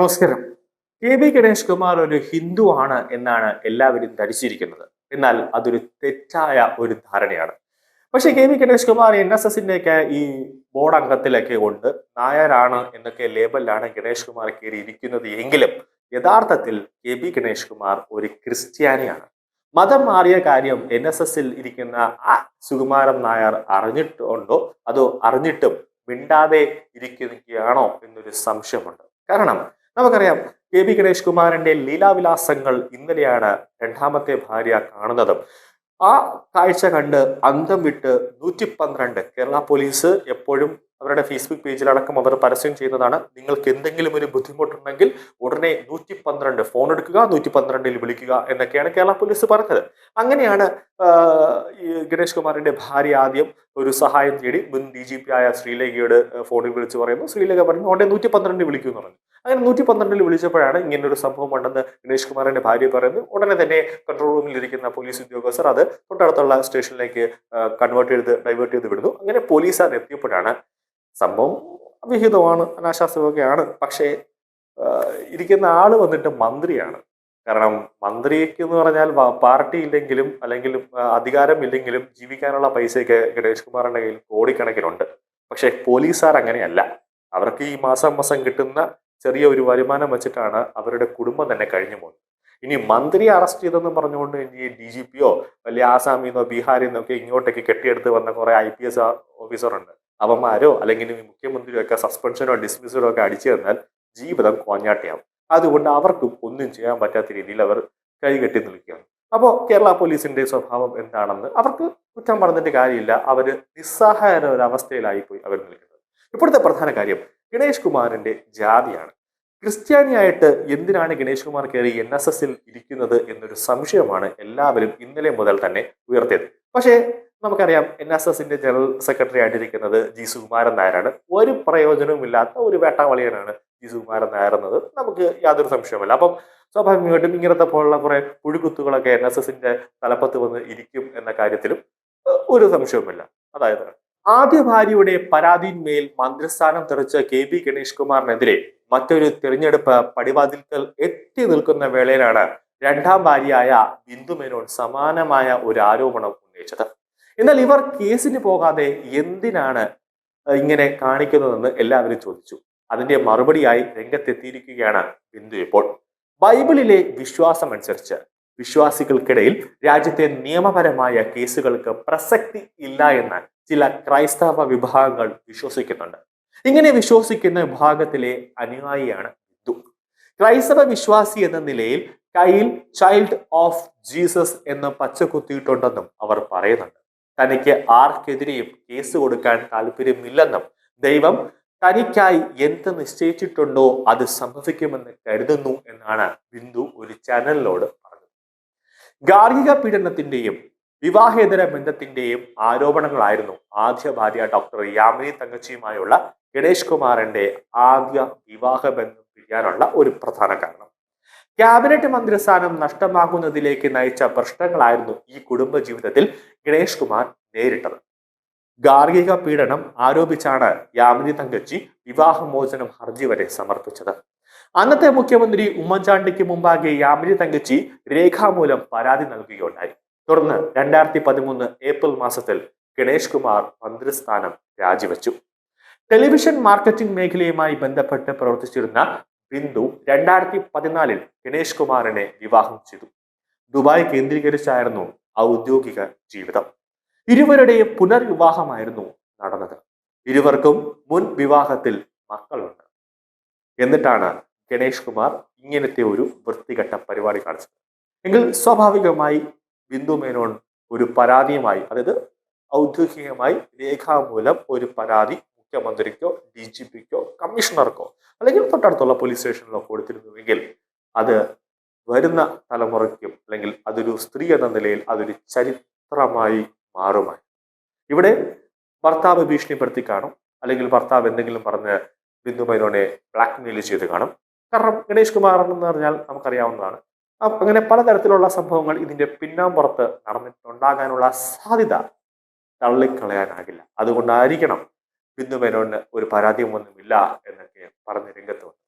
നമസ്കാരം. കെ ഗണേഷ് കുമാർ ഒരു ഹിന്ദു ആണ് എന്നാണ് എല്ലാവരും ധരിച്ചിരിക്കുന്നത്. എന്നാൽ അതൊരു തെറ്റായ ഒരു ധാരണയാണ്. പക്ഷെ ഗണേഷ് കുമാർ NSSന്റെ ഒക്കെ ഈ ബോർഡ് അംഗത്തിലൊക്കെ കൊണ്ട് നായരാണ് എന്നൊക്കെ ലേബലിലാണ് ഗണേഷ് കുമാർ കയറി ഇരിക്കുന്നത് എങ്കിലും യഥാർത്ഥത്തിൽ ഗണേഷ് കുമാർ ഒരു ക്രിസ്ത്യാനിയാണ്. മതം മാറിയ കാര്യം NSSൽ ഇരിക്കുന്ന ആ സുകുമാരൻ നായർ അറിഞ്ഞിട്ടുണ്ടോ അതോ അറിഞ്ഞിട്ടും മിണ്ടാതെ ഇരിക്കുകയാണോ എന്നൊരു സംശയമുണ്ട്. കാരണം നമുക്കറിയാം ഗണേഷ് കുമാറിന്റെ ലീലാവിലാസങ്ങൾ ഇന്നലെയാണ് രണ്ടാമത്തെ ഭാര്യ കാണുന്നതും. ആ കാഴ്ച കണ്ട് അന്തം വിട്ട് 112 കേരള പോലീസ് എപ്പോഴും അവരുടെ ഫേസ്ബുക്ക് പേജിലടക്കം അവർ പരസ്യം ചെയ്യുന്നതാണ്. നിങ്ങൾക്ക് എന്തെങ്കിലും ഒരു ബുദ്ധിമുട്ടുണ്ടെങ്കിൽ ഉടനെ 112 ഫോൺ എടുക്കുക, 112ൽ വിളിക്കുക എന്നൊക്കെയാണ് കേരള പോലീസ് പറഞ്ഞത്. അങ്ങനെയാണ് ഈ ഗണേഷ് കുമാറിന്റെ ഭാര്യ ആദ്യം ഒരു സഹായം തേടി മുൻ DGP ആയ ശ്രീലേഖയോട് ഫോണിൽ വിളിച്ച് പറയുന്നു. ശ്രീലേഖ പറഞ്ഞു ഉടനെ 112 വിളിക്കൂ എന്ന് പറഞ്ഞു. അങ്ങനെ 112ൽ വിളിച്ചപ്പോഴാണ് ഇങ്ങനൊരു സംഭവം ഉണ്ടെന്ന് ഗണേഷ് കുമാറിന്റെ ഭാര്യ പറയുന്നു. ഉടനെ തന്നെ കൺട്രോൾ റൂമിൽ ഇരിക്കുന്ന പോലീസ് ഉദ്യോഗസ്ഥർ അത് തൊട്ടടുത്തുള്ള സ്റ്റേഷനിലേക്ക് ഡൈവേർട്ട് ചെയ്ത് വിടുന്നു. അങ്ങനെ പോലീസുകാർ എത്തിയപ്പോഴാണ് സംഭവം അവിഹിതമാണ്, അനാശാസ്യമൊക്കെയാണ്. പക്ഷേ ഇരിക്കുന്ന ആള് വന്നിട്ട് മന്ത്രിയാണ്. കാരണം മന്ത്രിക്ക് എന്ന് പറഞ്ഞാൽ പാർട്ടി ഇല്ലെങ്കിലും അല്ലെങ്കിൽ അധികാരം ഇല്ലെങ്കിലും ജീവിക്കാനുള്ള പൈസയൊക്കെ ഗണേഷ് കുമാറിന്റെ കയ്യിൽ കോടിക്കണക്കിനുണ്ട്. പക്ഷെ പോലീസുകാർ അങ്ങനെയല്ല. അവർക്ക് ഈ മാസം കിട്ടുന്ന ചെറിയ ഒരു വരുമാനം വെച്ചിട്ടാണ് അവരുടെ കുടുംബം തന്നെ കഴിഞ്ഞു പോകുന്നത്. ഇനി മന്ത്രിയെ അറസ്റ്റ് ചെയ്തെന്ന് പറഞ്ഞുകൊണ്ട് ഇനി DGPയോ വലിയ ആസാമിൽ നിന്നോ ബീഹാറിൽ നിന്നൊക്കെ ഇങ്ങോട്ടേക്ക് കെട്ടിയെടുത്ത് വന്ന കുറെ IPS ഓഫീസറുണ്ട്. അവന്മാരോ അല്ലെങ്കിൽ മുഖ്യമന്ത്രിയോ ഒക്കെ സസ്പെൻഷനോ ഡിസ്മിസലോ ഒക്കെ അടിച്ചു തന്നാൽ ജീവിതം കോഞ്ഞാട്ടിയാവും. അതുകൊണ്ട് അവർക്കും ഒന്നും ചെയ്യാൻ പറ്റാത്ത രീതിയിൽ അവർ കൈകെട്ടി നിൽക്കുകയാണ്. അപ്പോൾ കേരള പോലീസിന്റെ സ്വഭാവം എന്താണെന്ന് അവർക്ക് കുറ്റം പറഞ്ഞിട്ട് കാര്യമില്ല. അവര് നിസ്സഹായ ഒരു അവസ്ഥയിലായിപ്പോയി അവർ നിൽക്കുന്നത്. ഇപ്പോഴത്തെ പ്രധാന കാര്യം ഗണേഷ് കുമാറിന്റെ ജാതിയാണ്. ക്രിസ്ത്യാനിയായിട്ട് എന്തിനാണ് ഗണേഷ് കുമാർ കയറി NSSൽ ഇരിക്കുന്നത് എന്നൊരു സംശയമാണ് എല്ലാവരും ഇന്നലെ മുതൽ തന്നെ ഉയർത്തിയത്. പക്ഷേ നമുക്കറിയാം NSSന്റെ ജനറൽ സെക്രട്ടറി ആയിട്ടിരിക്കുന്നത് സുകുമാരൻ നായരാണ്. ഒരു പ്രയോജനവുമില്ലാത്ത ഒരു വേട്ടാവളിയനാണ് സുകുമാരൻ നായർ എന്നത് നമുക്ക് യാതൊരു സംശയവുമില്ല. അപ്പം സ്വാഭാവികമായിട്ടും ഇങ്ങനത്തെ പോലുള്ള കുറെ പുഴുകുത്തുകളൊക്കെ NSSന്റെ തലപ്പത്ത് വന്ന് ഇരിക്കും എന്ന കാര്യത്തിലും ഒരു സംശയവുമില്ല. അതായത് ആദ്യ ഭാര്യയുടെ പരാതിന്മേൽ മന്ത്രിസ്ഥാനം തെറിച്ച ഗണേഷ് കുമാറിനെതിരെ മറ്റൊരു തിരഞ്ഞെടുപ്പ് പടിവാതിൽക്കൽ എത്തി നിൽക്കുന്ന വേളയിലാണ് രണ്ടാം ഭാര്യയായ ബിന്ദു മേനോൻ സമാനമായ ഒരു ആരോപണം ഉന്നയിച്ചത്. എന്നാൽ ഇവർ കേസിന് പോകാതെ എന്തിനാണ് ഇങ്ങനെ കാണിക്കുന്നതെന്ന് എല്ലാവരും ചോദിച്ചു. അതിന്റെ മറുപടിയായി രംഗത്തെത്തിയിരിക്കുകയാണ് ബിന്ദു ഇപ്പോൾ. ബൈബിളിലെ വിശ്വാസം അനുസരിച്ച് വിശ്വാസികൾക്കിടയിൽ രാജ്യത്തെ നിയമപരമായ കേസുകൾക്ക് പ്രസക്തി ഇല്ല എന്ന് ചില ക്രൈസ്തവ വിഭാഗങ്ങൾ വിശ്വസിക്കുന്നുണ്ട്. ഇങ്ങനെ വിശ്വസിക്കുന്ന വിഭാഗത്തിലെ അനുയായിയാണ് ബിന്ദു. ക്രൈസ്തവ വിശ്വാസി എന്ന നിലയിൽ കയ്യിൽ ചൈൽഡ് ഓഫ് ജീസസ് എന്ന് പച്ചകുത്തിയിട്ടുണ്ടെന്നും അവർ പറയുന്നുണ്ട്. തനിക്ക് ആർക്കെതിരെയും കേസ് കൊടുക്കാൻ താല്പര്യമില്ലെന്നും ദൈവം തനിക്കായി എന്ത് നിശ്ചയിച്ചിട്ടുണ്ടോ അത് സംഭവിക്കുമെന്ന് കരുതുന്നു എന്നാണ് ബിന്ദു ഒരു ചാനലിനോട് പറഞ്ഞത്. ഗാർഹിക പീഡനത്തിന്റെയും വിവാഹേതര ബന്ധത്തിന്റെയും ആരോപണങ്ങളായിരുന്നു ആദ്യ ഭാര്യ ഡോക്ടർ യാമിനി തങ്കച്ചിയുമായുള്ള ഗണേഷ് കുമാറിന്റെ ആദ്യ വിവാഹ ബന്ധം പിരിയാനുള്ള ഒരു പ്രധാന കാരണം. ക്യാബിനറ്റ് മന്ത്രിസ്ഥാനം നഷ്ടമാകുന്നതിലേക്ക് നയിച്ച പ്രശ്നങ്ങളായിരുന്നു ഈ കുടുംബ ജീവിതത്തിൽ ഗണേഷ് കുമാർ നേരിട്ടത്. ഗാർഹിക പീഡനം ആരോപിച്ചാണ് യാമിനി തങ്കച്ചി വിവാഹമോചനം ഹർജി വരെ സമർപ്പിച്ചത്. അന്നത്തെ മുഖ്യമന്ത്രി ഉമ്മൻചാണ്ടിക്ക് മുമ്പാകെ യാമിനി തങ്കച്ചി രേഖാമൂലം പരാതി നൽകുകയുണ്ടായി. തുടർന്ന് 2013 ഏപ്രിൽ മാസത്തിൽ ഗണേഷ് കുമാർ മന്ത്രിസ്ഥാനം രാജിവെച്ചു. ടെലിവിഷൻ മാർക്കറ്റിംഗ് മേഖലയുമായി ബന്ധപ്പെട്ട് പ്രവർത്തിച്ചിരുന്ന ബിന്ദു 2014 ഗണേഷ് കുമാറിനെ വിവാഹം ചെയ്തു. ദുബായ് കേന്ദ്രീകരിച്ചായിരുന്നു ഔദ്യോഗിക ജീവിതം. ഇരുവരുടെയും പുനർവിവാഹമായിരുന്നു നടന്നത്. ഇരുവർക്കും മുൻ വിവാഹത്തിൽ മക്കളുണ്ട്. എന്നിട്ടാണ് ഗണേഷ് കുമാർ ഇങ്ങനത്തെ ഒരു വൃത്തികെട്ട പരിപാടി കാണിച്ചത്. എങ്കിൽ സ്വാഭാവികമായി ബിന്ദു മേനോൻ ഒരു പരാതിയുമായി, അതായത് ഔദ്യോഗികമായി രേഖാമൂലം ഒരു പരാതി മുഖ്യമന്ത്രിക്കോ DGPക്കോ കമ്മീഷണർക്കോ അല്ലെങ്കിൽ തൊട്ടടുത്തുള്ള പോലീസ് സ്റ്റേഷനിലോ കൊടുത്തിരുന്നുവെങ്കിൽ അത് വരുന്ന തലമുറയ്ക്കും അല്ലെങ്കിൽ അതൊരു സ്ത്രീ എന്ന നിലയിൽ അതൊരു ചരിത്രമായി മാറുമായി. ഇവിടെ ഭർത്താവ് ഭീഷണിപ്പെടുത്തി കാണും, അല്ലെങ്കിൽ ഭർത്താവ് എന്തെങ്കിലും പറഞ്ഞ് ബിന്ദു മേനോനെ ബ്ലാക്ക്മെയിൽ ചെയ്ത് കാണും. കാരണം ഗണേഷ് കുമാർ എന്ന് പറഞ്ഞാൽ നമുക്കറിയാവുന്നതാണ്. അങ്ങനെ പലതരത്തിലുള്ള സംഭവങ്ങൾ ഇതിന്റെ പിന്നാമ്പുറത്ത് നടന്നിട്ടുണ്ടാകാനുള്ള സാധ്യത തള്ളിക്കളയാനാകില്ല. അതുകൊണ്ടായിരിക്കണം ബിന്ദു മേനോന് ഒരു പരാതിയും ഒന്നുമില്ല എന്നൊക്കെ പറഞ്ഞ് രംഗത്ത് വന്നത്.